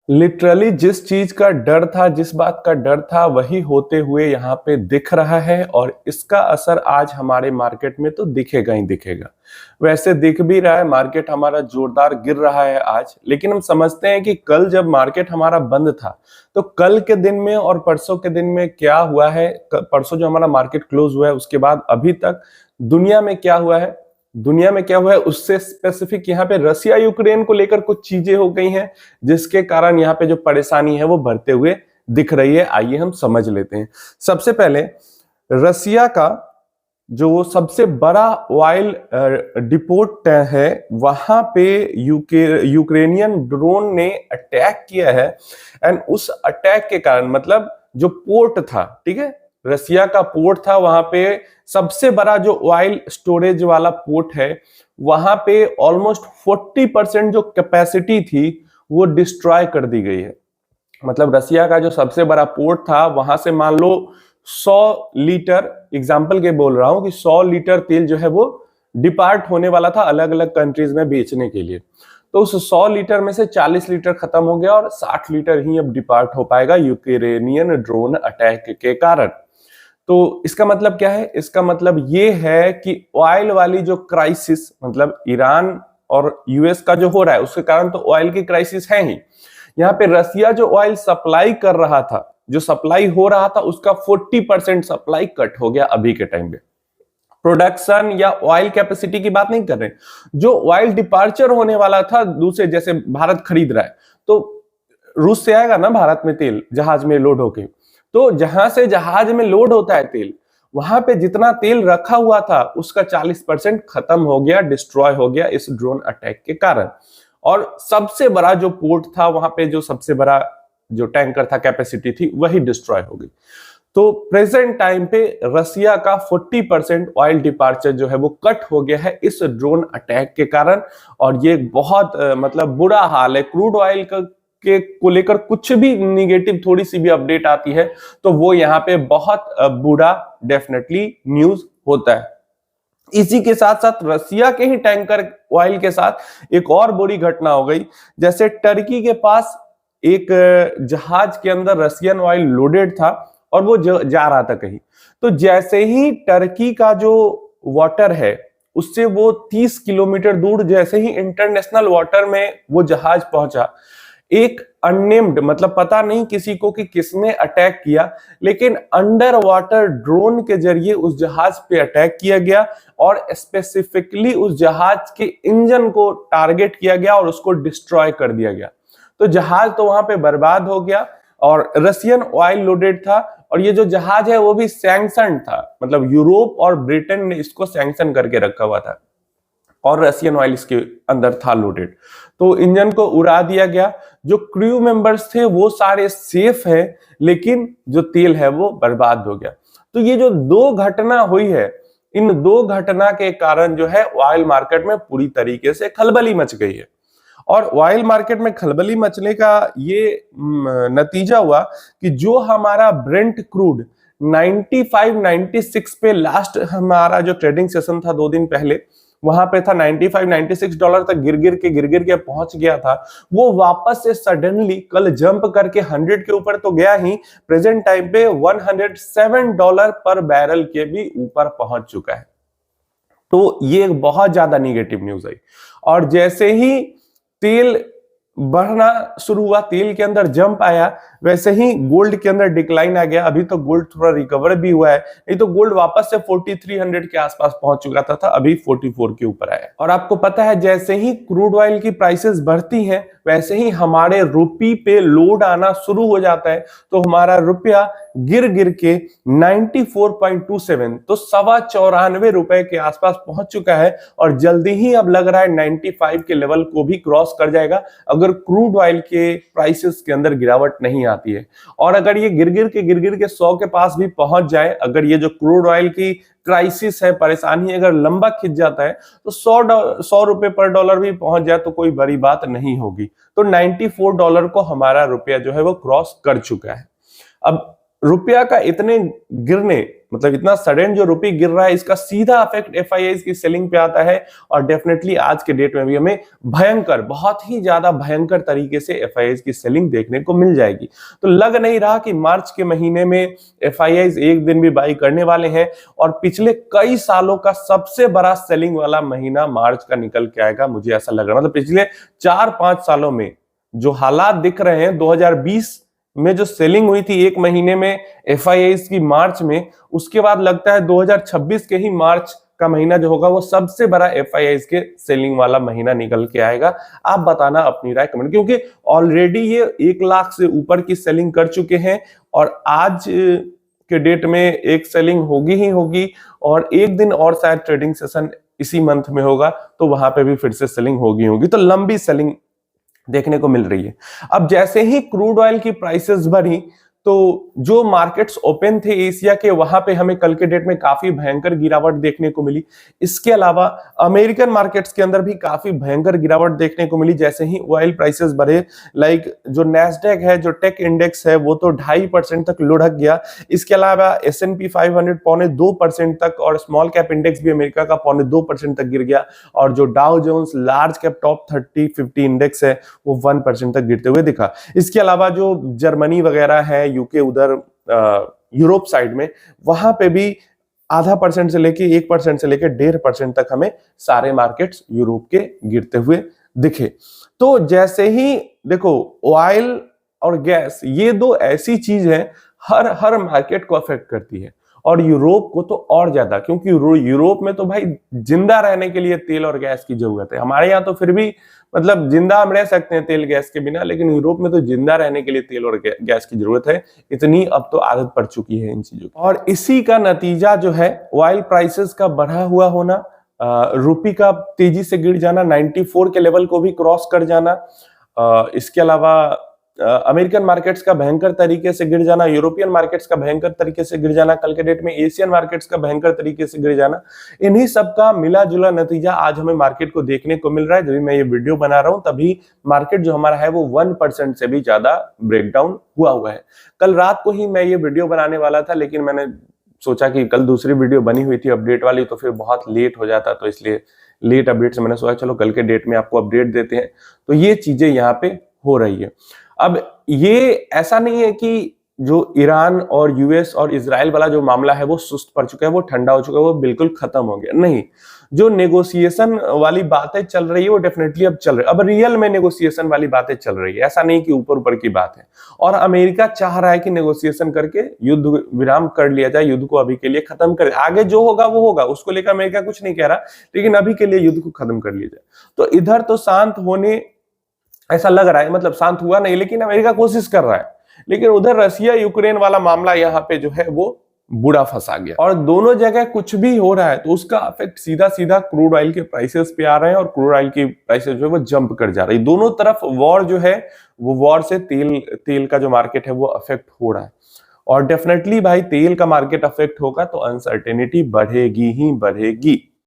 Literally जिस चीज का डर था, जिस बात का डर था, वही होते हुए यहाँ पे दिख रहा है और इसका असर आज हमारे मार्केट में तो दिखेगा ही दिखेगा। वैसे दिख भी रहा है, मार्केट हमारा जोरदार गिर रहा है आज, लेकिन हम समझते हैं कि कल जब मार्केट हमारा बंद था, तो कल के दिन में और परसों के दिन में क्या हुआ है, परसों जो हमारा मार्केट क्लोज हुआ है उसके बाद अभी तक दुनिया में क्या हुआ है, उससे स्पेसिफिक यहाँ पे रसिया यूक्रेन को लेकर कुछ चीजें हो गई हैं, जिसके कारण यहाँ पे जो परेशानी है वो बढ़ते हुए दिख रही है। आइए हम समझ लेते हैं। सबसे पहले रसिया का जो सबसे बड़ा ऑयल डिपोट है, वहां पे यूक्रेनियन ड्रोन ने अटैक किया है। एंड उस अटैक के कारण मतलब जो पोर्ट था, ठीक है, रसिया का पोर्ट था, वहां पे सबसे बड़ा जो ऑयल स्टोरेज वाला पोर्ट है, वहां पे ऑलमोस्ट 40% जो कैपेसिटी थी वो डिस्ट्रॉय कर दी गई है। मतलब रसिया का जो सबसे बड़ा पोर्ट था, वहां से मान लो 100 लीटर, एग्जाम्पल के बोल रहा हूं कि 100 लीटर तेल जो है वो डिपार्ट होने वाला था अलग अलग कंट्रीज में बेचने के लिए। तो उस 100 लीटर में से 40 लीटर खत्म हो गया और 60 लीटर ही अब डिपार्ट हो पाएगा यूक्रेनियन ड्रोन अटैक के कारण। तो इसका मतलब क्या है? इसका मतलब ये है कि ऑयल वाली जो क्राइसिस, मतलब ईरान और यूएस का जो हो रहा है उसके कारण तो ऑयल की क्राइसिस है ही। यहाँ पे रसिया जो ऑयल सप्लाई कर रहा था, जो सप्लाई हो रहा था, उसका 40% सप्लाई कट हो गया अभी के टाइम पे। प्रोडक्शन या ऑयल कैपेसिटी की बात नहीं कर रहे, जो ऑयल डिपार्चर होने वाला था दूसरे, जैसे भारत खरीद रहा है तो रूस से आएगा ना भारत में तेल, जहाज में लोड होके, तो जहां से जहाज में लोड होता है तेल, वहां पे जितना तेल रखा हुआ था उसका 40% खत्म हो गया, डिस्ट्रॉय हो गया इस ड्रोन अटैक के कारण। और सबसे बड़ा जो पोर्ट था वहां पे, जो सबसे बड़ा जो टैंकर था कैपेसिटी थी, वही डिस्ट्रॉय हो गई। तो प्रेजेंट टाइम पे रसिया का 40% ऑयल डिपार्चर जो है वो कट हो गया है इस ड्रोन अटैक के कारण। और ये बहुत मतलब बुरा हाल है। क्रूड ऑयल के को लेकर कुछ भी निगेटिव थोड़ी सी भी अपडेट आती है तो वो यहाँ पे बहुत बुरा डेफिनेटली न्यूज होता है। इसी के साथ साथ रसिया के ही टैंकर ऑयल के साथ एक और बुरी घटना हो गई। जैसे टर्की के पास एक जहाज के अंदर रसियन ऑयल लोडेड था और वो जा रहा था कहीं, तो जैसे ही टर्की का जो वाटर है उससे वो 30 किलोमीटर दूर जैसे ही इंटरनेशनल वाटर में वो जहाज पहुंचा, एक अननेम्ड, मतलब पता नहीं किसी को कि किसने अटैक किया, लेकिन अंडर वाटर ड्रोन के जरिए उस जहाज पे अटैक किया गया और स्पेसिफिकली उस जहाज के इंजन को टारगेट किया गया और उसको डिस्ट्रॉय कर दिया गया। तो जहाज तो वहां पे बर्बाद हो गया और रसियन ऑयल लोडेड था, और ये जो जहाज है वो भी सैंक्शन था, मतलब यूरोप और ब्रिटेन ने इसको सैंक्शन करके रखा हुआ था और रसियन ऑयल इसके अंदर था लोडेड। तो इंजन को उड़ा दिया गया, जो क्रू मेंबर्स थे वो सारे सेफ हैं, लेकिन जो तेल है वो बर्बाद हो गया। तो ये जो दो घटना हुई है, इन दो घटना के कारण जो है ऑयल मार्केट में पूरी तरीके से खलबली मच गई है। और ऑयल मार्केट में खलबली मचने का ये नतीजा हुआ कि जो हमारा ब्रेंट क्रूड 95-96 पे, लास्ट हमारा जो ट्रेडिंग सेशन था 2 दिन पहले, वहां पे था 95-96 डॉलर तक गिर गिर के पहुंच गया था, वो वापस से सडनली कल जंप करके 100 के ऊपर तो गया ही, प्रेजेंट टाइम पे 107 डॉलर पर बैरल के भी ऊपर पहुंच चुका है। तो ये एक बहुत ज्यादा निगेटिव न्यूज आई। और जैसे ही तेल बढ़ना शुरू हुआ, तेल के अंदर जंप आया, वैसे ही गोल्ड के अंदर डिक्लाइन आ गया। अभी तो गोल्ड थोड़ा रिकवर भी हुआ है, नहीं तो गोल्ड वापस से 4300 के आसपास पहुंच चुका था अभी 44 के ऊपर आया। और आपको पता है जैसे ही क्रूड ऑयल की प्राइसेस बढ़ती हैं वैसे ही हमारे रुपये पे लोड आना शुरू हो जाता है। तो हमारा रुपया गिर के 94.27, तो 94.25 रुपए के आसपास पहुंच चुका है और जल्दी ही अब लग रहा है 95 के लेवल को भी क्रॉस कर जाएगा, अगर क्रूड ऑयल के प्राइसेस के अंदर गिरावट नहीं आती है। और अगर ये गिर के 100 के पास भी पहुंच जाए, अगर ये जो क्रूड ऑयल की क्राइसिस है, परेशानी अगर लंबा खिंच जाता है, तो 100 रुपए पर डॉलर भी पहुंच जाए तो कोई बड़ी बात नहीं होगी। तो 94 डॉलर को हमारा रुपया जो है वो क्रॉस कर चुका है। अब रुपया का इतने गिरने मतलब इतना सडन जो रुपये गिर रहा है इसका सीधा इफेक्ट एफआईआईज की सेलिंग पे आता है और डेफिनेटली आज के डेट में भी हमें भयंकर, बहुत ही ज्यादा भयंकर तरीके से एफआईआईज की सेलिंग देखने को मिल जाएगी। तो लग नहीं रहा कि मार्च के महीने में एफआईआईज एक दिन भी बाई करने वाले हैं और पिछले कई सालों का सबसे बड़ा सेलिंग वाला महीना मार्च का निकल के आएगा, मुझे ऐसा लग रहा है। मतलब पिछले 4-5 सालों में जो हालात दिख रहे हैं, 2020 में जो सेलिंग हुई थी एक महीने में एफआईआईज की मार्च में, उसके बाद लगता है 2026 के ही मार्च का महीना जो होगा वो सबसे बड़ा एफआईआईज के सेलिंग वाला महीना निकल के आएगा। आप बताना अपनी राय कमेंट, क्योंकि ऑलरेडी ये 1 लाख से ऊपर की सेलिंग कर चुके हैं और आज के डेट में एक सेलिंग होगी ही होगी और एक दिन और शायद ट्रेडिंग सेशन इसी मंथ में होगा तो वहां पे भी फिर से सेलिंग होगी। तो लंबी सेलिंग देखने को मिल रही है। अब जैसे ही क्रूड ऑयल की प्राइसेस बढ़ी तो जो मार्केट्स ओपन थे एशिया के, वहां पे हमें कल के डेट में काफी भयंकर गिरावट देखने को मिली। इसके अलावा अमेरिकन मार्केट्स के अंदर भी काफी भयंकर गिरावट देखने को मिली जैसे ही ऑयल प्राइसेस बढ़े। लाइक जो नैस्डैक है, जो टेक इंडेक्स है, वो तो 2.5% तक लुढ़क गया। इसके अलावा S&P 500 2.25% तक और स्मॉल कैप इंडेक्स भी अमेरिका का 2.25% तक गिर गया और जो Dow Jones large cap top 30-50 index है वो 1% तक गिरते हुए दिखा। इसके अलावा जो जर्मनी वगैरह है, यूके, उधर यूरोप साइड में, वहां पे भी 0.5% से लेके 1% से लेके 1.5% तक हमें सारे मार्केट्स यूरोप के गिरते हुए दिखे। तो जैसे ही देखो ऑयल और गैस, ये दो ऐसी चीज है हर मार्केट को अफेक्ट करती है और यूरोप को तो और ज्यादा, क्योंकि यूरोप में तो भाई जिंदा रहने के लिए तेल और गैस की जरूरत है। हमारे यहाँ तो फिर भी मतलब जिंदा हम रह सकते हैं तेल गैस के बिना, लेकिन यूरोप में तो जिंदा रहने के लिए तेल और गैस की जरूरत है। इतनी अब तो आदत पड़ चुकी है इन चीजों की। और इसी का नतीजा जो है ऑयल प्राइसेस का बढ़ा हुआ होना, रुपये का तेजी से गिर जाना, 94 के लेवल को भी क्रॉस कर जाना, इसके अलावा अमेरिकन मार्केट्स का भयंकर तरीके से गिर जाना, यूरोपियन मार्केट्स का भयंकर तरीके से गिर जाना, कल के डेट में एशियन मार्केट्स का भयंकर तरीके से गिर जाना, इन्हीं सब का मिला जुला नतीजा आज हमें मार्केट को देखने को मिल रहा है। जब मैं ये वीडियो बना रहा हूं तभी मार्केट जो हमारा है वो 1% से भी ज्यादा ब्रेकडाउन हुआ है। कल रात को ही मैं ये वीडियो बनाने वाला था, लेकिन मैंने सोचा कि कल दूसरी वीडियो बनी हुई थी अपडेट वाली, तो फिर बहुत लेट हो जाता, तो इसलिए लेट अपडेट से मैंने सोचा चलो कल के डेट में आपको अपडेट देते हैं। तो ये चीजें यहाँ पे हो रही है। अब ये ऐसा नहीं है कि जो ईरान और यूएस और इजराइल वाला जो मामला है वो सुस्त पड़ चुका है, वो ठंडा हो चुका है, वो बिल्कुल खत्म हो गया, नहीं। जो नेगोशिएशन वाली बातें चल रही है वो डेफिनेटली अब चल रही है, अब रियल में नेगोशिएशन वाली बातें चल रही है, ऐसा नहीं कि ऊपर ऊपर की बात है। और अमेरिका चाह रहा है कि नेगोशिएशन करके युद्ध विराम कर लिया जाए, युद्ध को अभी के लिए खत्म कर, आगे जो होगा वो होगा, उसको लेकर अमेरिका कुछ नहीं कह रहा, लेकिन अभी के लिए युद्ध को खत्म कर लिया जाए। तो इधर तो शांत होने ऐसा लग रहा है, मतलब शांत हुआ नहीं, लेकिन अमेरिका कोशिश कर रहा है, लेकिन उधर रशिया यूक्रेन वाला मामला यहाँ पे जो है वो बुरा फंसा गया और दोनों जगह कुछ भी हो रहा है तो उसका इफेक्ट सीधा सीधा क्रूड ऑयल के प्राइसेस पे आ रहे हैं और क्रूड ऑयल की प्राइसेस जो है वो जंप कर जा रही है। दोनों तरफ वॉर जो है वो वॉर से तेल का जो मार्केट है वो अफेक्ट हो रहा है और डेफिनेटली भाई तेल का मार्केट अफेक्ट होगा तो अनसर्टेनिटी बढ़ेगी ही बढ़ेगी।